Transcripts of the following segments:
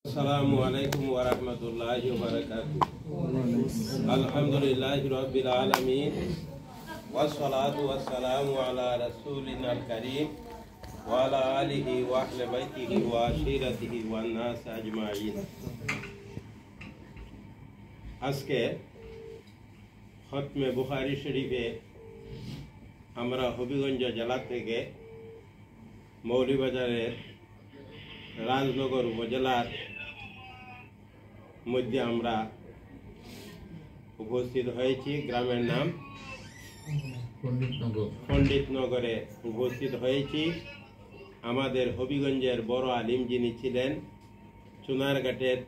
আসসালামু আলাইকুম ওয়া রাহমাতুল্লাহি ওয়া বারাকাতুহু। আলহামদুলিল্লাহি রাব্বিল আলামিন ওয়াস সালাতু ওয়াস সালামু আলা রাসূলিনাল কারীম ওয়া আলা আলিহি ওয়া আহলি বাইতিহি ওয়া আশিরাতিহি ওয়ান নাস আজমাইন। আজকে খতমে বুখারী শরীফে আমরা হবিগঞ্জ জেলা থেকে মৌলভীবাজারের রাজনগর উপজেলার মধ্যে আমরা উপস্থিত হয়েছি। গ্রামের নাম পণ্ডিতনগরে উপস্থিত হয়েছি। আমাদের হবিগঞ্জের বড় আলিম যিনি ছিলেন চুনারঘাটের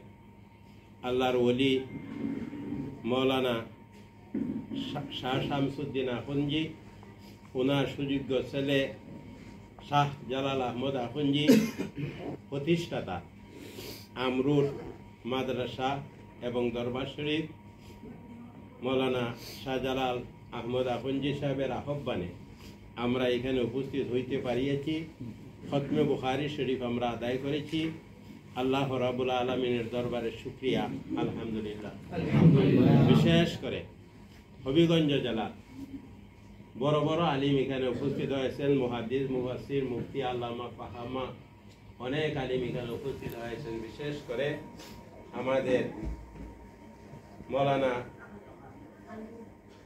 আল্লাহর ওলি মৌলানা শাহ শামসুদ্দিন আখুনজি, ওনার সুযোগ্য ছেলে শাহ জালাল আহমদ আখুনজি, প্রতিষ্ঠাতা আমরুর মাদ্রাসা এবং দরবার শরীফ মৌলানা শাহজালাল আহমদ আখুনজি সাহেবের আহ্বানে আমরা এখানে উপস্থিত হইতে পারিয়েছি। খতমে বুখারী শরীফ আমরা আদায় করেছি। আল্লাহ রাব্বুল আলামিনের দরবারে শুকরিয়া, আলহামদুলিল্লাহ। বিশেষ করে হবিগঞ্জ জেলা বড় বড় আলিম এখানে উপস্থিত হয়েছেন। মুহাদ্দিস, মুফাসসির, মুফতি, আল্লামা, ফাহামা, অনেক আলিম এখানে উপস্থিত হয়েছেন। বিশেষ করে আমাদের মৌলানা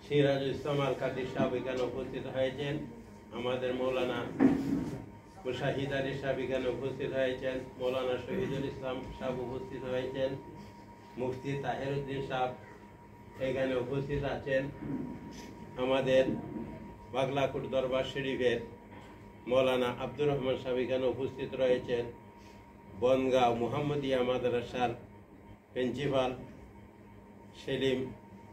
সিরাজুল ইসলাম আল কাদির সাহেব এখানে উপস্থিত হয়েছেন। আমাদের মৌলানা মুশাহিদ আলী সাহেব এখানে উপস্থিত হয়েছেন। মৌলানা শহীদুল ইসলাম সাহেব উপস্থিত হয়েছেন। মুফতি তাহেরউদ্দিন সাহেব এখানে উপস্থিত আছেন। আমাদের বাগলাকোট দরবার শরীফের মৌলানা আব্দুর রহমান সাহেব এখানে উপস্থিত রয়েছেন। বনগাঁও মুহাম্মদিয়া মাদ্রাসার প্রিন্সিপাল সেলিম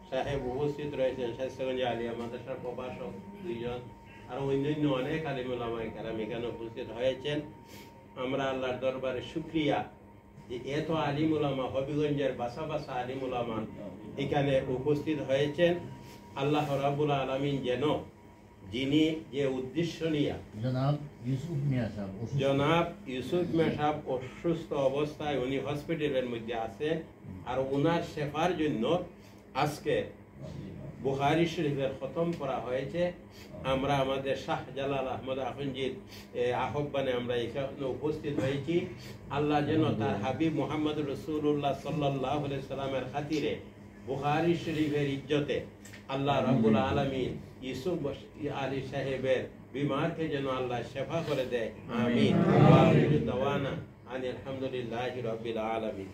সাহেব উপস্থিত রয়েছেন। স্বাস্থ্যগঞ্জ আলিয়া মাদ্রাসার প্রভাষক দুইজন, আর অন্যান্য অনেক আলিম উলামা কেরাম এখানে উপস্থিত হয়েছেন। আমরা আল্লাহর দরবারে শুকরিয়া যে এত আলিম উলামা, হবিগঞ্জের বাসা বাসা আলিম উলামা এখানে উপস্থিত হয়েছেন। আল্লাহ রাব্বুল আলামিন যেন যিনি যে উদ্দেশ্য নিয়ে জনাব ইউসুফ মিয়া সাহেব অসুস্থ অবস্থায় উনি হসপিটালের মধ্যে আছেন, আর ওনার শেফার জন্য আজকে বুখারী শরীফের খতম করা হয়েছে। আমরা আমাদের শাহ জালাল আহমদ আখুনজির আহ্বানে আমরা এখানে উপস্থিত হয়েছি। আল্লাহ যেন তার হাবিব মুহাম্মদ রাসূলুল্লাহ সাল্লাল্লাহু আলাইহি সাল্লামের খাতিরে বুখারী শরীফের ইজ্জতে আল্লাহ রাব্বুল আলামিন ইউসুফ আলী সাহেবের বিমারকে যেন আল্লাহ শেফা করে দেয়। আমিন। ওয়া আখিরু দাওয়ানা আনিল হামদুলিল্লাহি রাব্বিল আলামিন।